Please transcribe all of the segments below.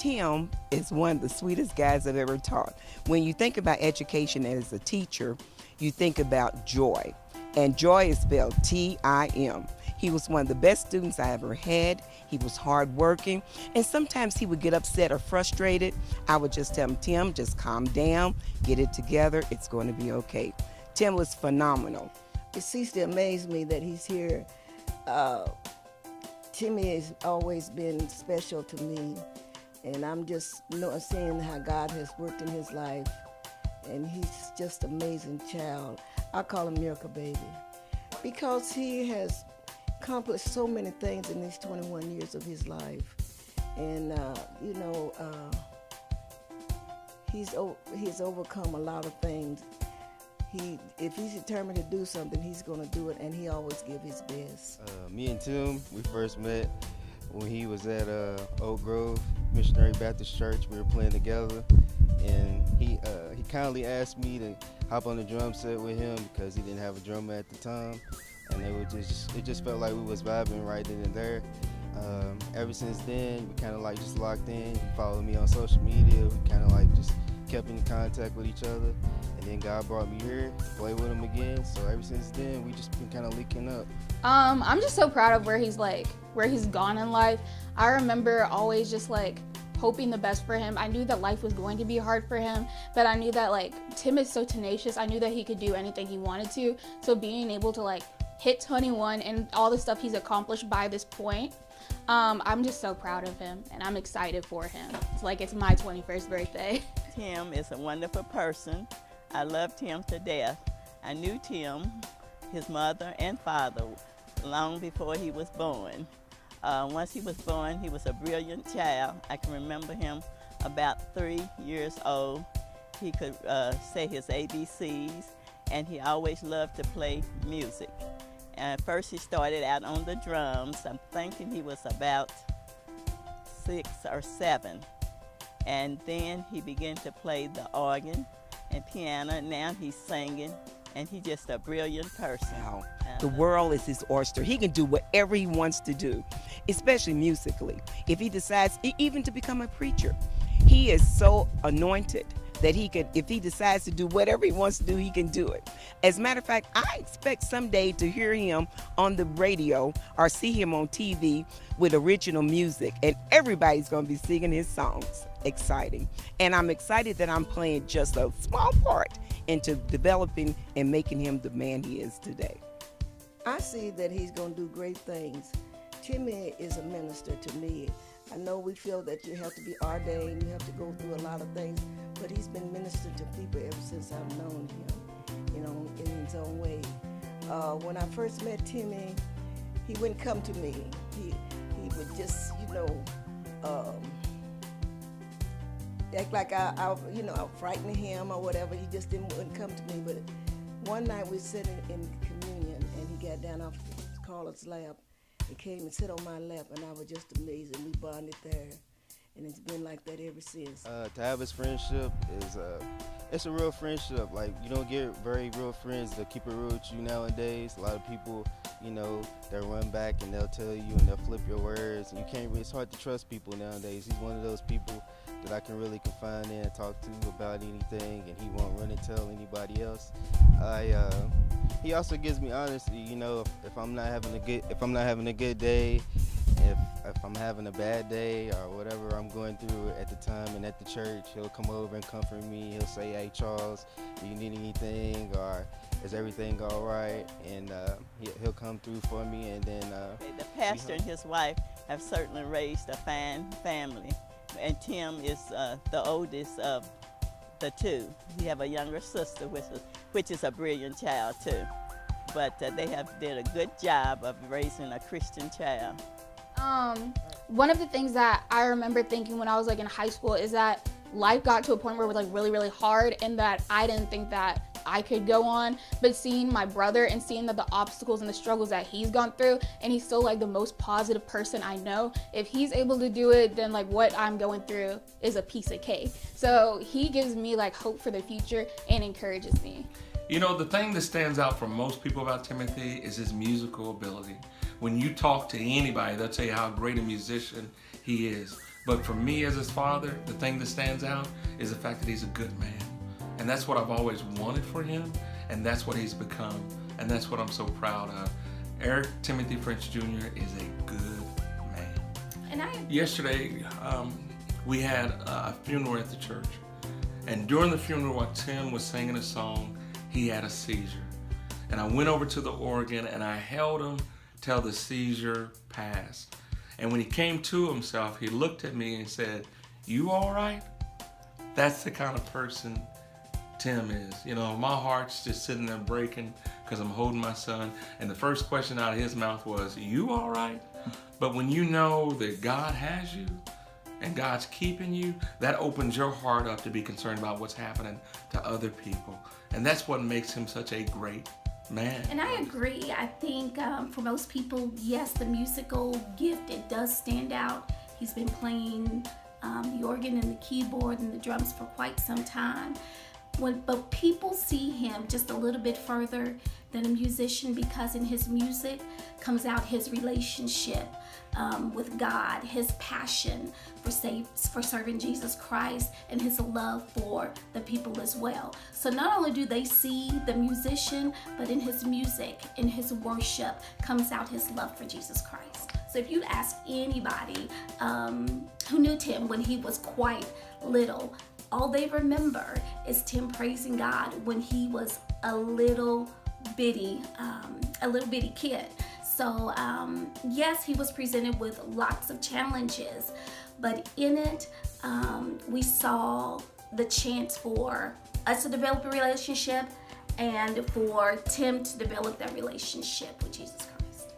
Tim is one of the sweetest guys I've ever taught. When you think about education as a teacher, you think about joy. And joy is spelled Tim. He was one of the best students I ever had. He was hardworking. And sometimes he would get upset or frustrated. I would just tell him, Tim, just calm down, get it together. It's going to be okay. Tim was phenomenal. It ceased to amaze me that he's here. Timmy has always been special to me. And I'm just seeing how God has worked in his life. And he's just an amazing child. I call him Miracle Baby because he has accomplished so many things in these 21 years of his life. And, he's overcome a lot of things. If he's determined to do something, he's going to do it, and he always give his best. Me and Tim, we first met when he was at Oak Grove Missionary Baptist Church. We were playing together, and he kindly asked me to hop on the drum set with him because he didn't have a drummer at the time, and it just felt like we was vibing right then and there. Ever since then, we kind of like just locked in. He followed me on social media. We kind of like just kept in contact with each other, and then God brought me here to play with him again. So ever since then, we just been kind of linking up. I'm just so proud of where he's gone in life. I remember always just hoping the best for him. I knew that life was going to be hard for him, but I knew that Tim is so tenacious. I knew that he could do anything he wanted to. So being able to hit 21 and all the stuff he's accomplished by this point, I'm just so proud of him, and I'm excited for him. It's my 21st birthday. Tim is a wonderful person. I loved him to death. I knew Tim, his mother and father, long before he was born. Once he was born, he was a brilliant child. I can remember him about 3 years old. He could say his ABCs, and he always loved to play music. First he started out on the drums. I'm thinking he was about 6 or 7. And then he began to play the organ and piano. Now he's singing, and he's just a brilliant person. Wow. The world is his oyster. He can do whatever he wants to do, especially musically. If he decides even to become a preacher, he is so anointed that if he decides to do whatever he wants to do, he can do it. As a matter of fact, I expect someday to hear him on the radio or see him on TV with original music, and everybody's going to be singing his songs. Exciting. And I'm excited that I'm playing just a small part into developing and making him the man he is today. I see that he's going to do great things. Timmy is a minister to me. I know we feel that you have to be ordained, you have to go through a lot of things, but he's been ministering to people ever since I've known him, in his own way. When I first met Timmy, he wouldn't come to me. He would just, act like I frightened him or whatever. He just wouldn't come to me. But one night we were sitting in communion, and he got down off Carla's lap. He came and sit on my lap, and I was just amazed, and we bonded there. And it's been like that ever since. To have his friendship is it's a real friendship. You don't get very real friends that keep it real with you nowadays. A lot of people, they'll run back and they'll tell you and they'll flip your words. And it's hard to trust people nowadays. He's one of those people that I can really confide in and talk to about anything, and he won't run and tell anybody else. He also gives me honesty. If I'm not having a good day, if I'm having a bad day or whatever I'm going through at the time and at the church, he'll come over and comfort me. He'll say, "Hey Charles, do you need anything?" or "Is everything all right?" And he'll come through for me. And then the pastor and his wife have certainly raised a fine family, and Tim is the oldest of the two. He have a younger sister, which is a brilliant child too. But they have did a good job of raising a Christian child. One of the things that I remember thinking when I was in high school is that life got to a point where it was really, really hard, and that I didn't think that I could go on. But seeing my brother and seeing that the obstacles and the struggles that he's gone through, and he's still the most positive person I know. If he's able to do it, then what I'm going through is a piece of cake. So he gives me hope for the future and encourages me. The thing that stands out for most people about Timothy is his musical ability. When you talk to anybody, they'll tell you how great a musician he is. But for me as his father, the thing that stands out is the fact that he's a good man. And that's what I've always wanted for him, and that's what he's become. And that's what I'm so proud of. Eric Timothy French Jr. is a good man. And Yesterday, we had a funeral at the church. And during the funeral, while Tim was singing a song, he had a seizure. And I went over to the organ and I held him till the seizure passed. And when he came to himself, he looked at me and said, "You all right?" That's the kind of person Tim is. You know, my heart's just sitting there breaking because I'm holding my son. And the first question out of his mouth was, "You all right?" But when you know that God has you and God's keeping you, that opens your heart up to be concerned about what's happening to other people. And that's what makes him such a great man. And I agree. I think for most people, yes, the musical gift, it does stand out. He's been playing the organ and the keyboard and the drums for quite some time. But people see him just a little bit further than a musician, because in his music comes out his relationship with God, his passion for serving Jesus Christ, and his love for the people as well. So not only do they see the musician, but in his music, in his worship, comes out his love for Jesus Christ. So if you ask anybody who knew Tim when he was quite little, all they remember is Tim praising God when he was a little bitty kid. So yes, he was presented with lots of challenges, but in it, we saw the chance for us to develop a relationship and for Tim to develop that relationship with Jesus Christ.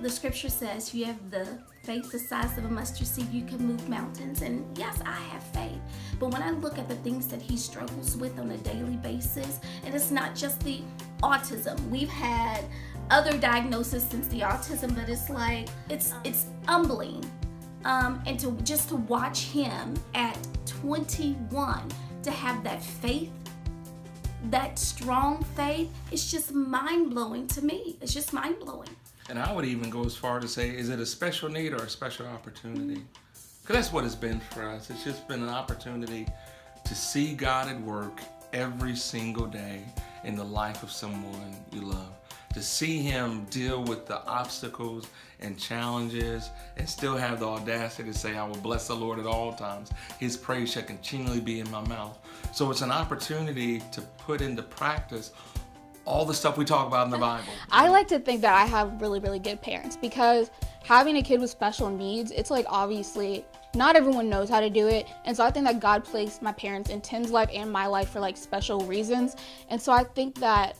The scripture says you have the faith the size of a mustard seed, you can move mountains. And yes, I have faith. But when I look at the things that he struggles with on a daily basis, and it's not just the autism. We've had other diagnoses since the autism, but it's like, it's humbling. And to watch him at 21, to have that faith, that strong faith, it's just mind-blowing to me. It's just mind-blowing. And I would even go as far to say, is it a special need or a special opportunity? Because that's what it's been for us. It's just been an opportunity to see God at work every single day in the life of someone you love. To see him deal with the obstacles and challenges and still have the audacity to say, "I will bless the Lord at all times. His praise shall continually be in my mouth." So it's an opportunity to put into practice all the stuff we talk about in the Bible. I like to think that I have really, really good parents, because having a kid with special needs, it's like, obviously not everyone knows how to do it. And so I think that God placed my parents in Tim's life and my life for like special reasons. And so I think that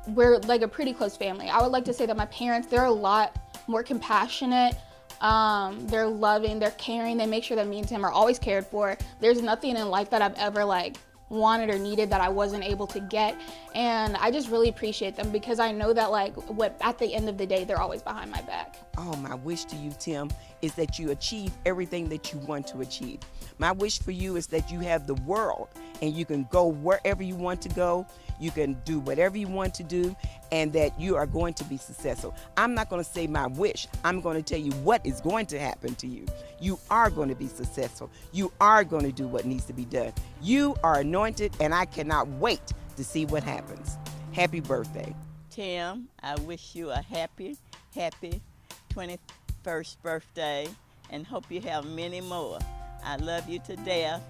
we're like a pretty close family. I would like to say that my parents, they're a lot more compassionate. They're loving, they're caring. They make sure that me and Tim are always cared for. There's nothing in life that I've ever like wanted or needed that I wasn't able to get. And I just really appreciate them, because I know that like at the end of the day, they're always behind my back. Oh, my wish to you, Tim, is that you achieve everything that you want to achieve. My wish for you is that you have the world and you can go wherever you want to go. You can do whatever you want to do, and that you are going to be successful. I'm not going to say my wish. I'm going to tell you what is going to happen to you. You are going to be successful. You are going to do what needs to be done. You are anointed, and I cannot wait to see what happens. Happy birthday. Tim, I wish you a happy 21st birthday, and hope you have many more. I love you to death,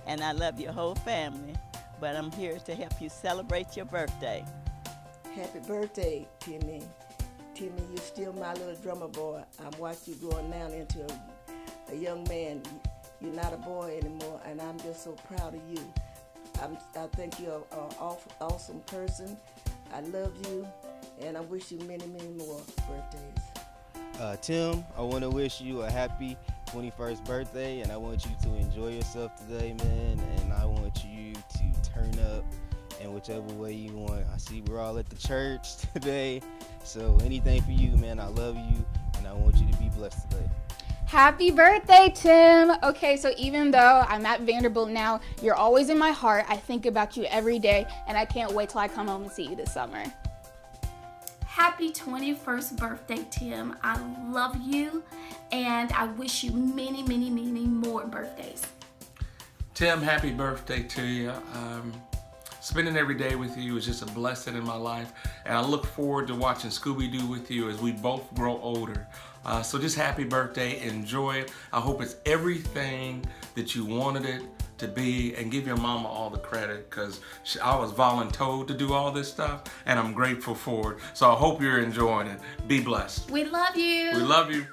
and I love your whole family, but I'm here to help you celebrate your birthday. Happy birthday, Timmy. Timmy, you're still my little drummer boy. I'm watching you growing now into a young man. You're not a boy anymore, and I'm just so proud of you. I think you're an awesome person. I love you, and I wish you many, many more birthdays. Tim, I want to wish you a happy 21st birthday, and I want you to enjoy yourself today, man, and I want you to turn up in whichever way you want. I see we're all at the church today, so anything for you, man. I love you, and I want you to be blessed today. Happy birthday, Tim. Okay, so even though I'm at Vanderbilt now, you're always in my heart. I think about you every day, and I can't wait till I come home and see you this summer. Happy 21st birthday, Tim. I love you, and I wish you many, many, many more birthdays. Tim, happy birthday to you. Spending every day with you is just a blessing in my life, and I look forward to watching Scooby-Doo with you as we both grow older. So just happy birthday, enjoy it. I hope it's everything that you wanted it to be, and give your mama all the credit, because I was voluntold to do all this stuff, and I'm grateful for it. So I hope you're enjoying it. Be blessed. We love you. We love you.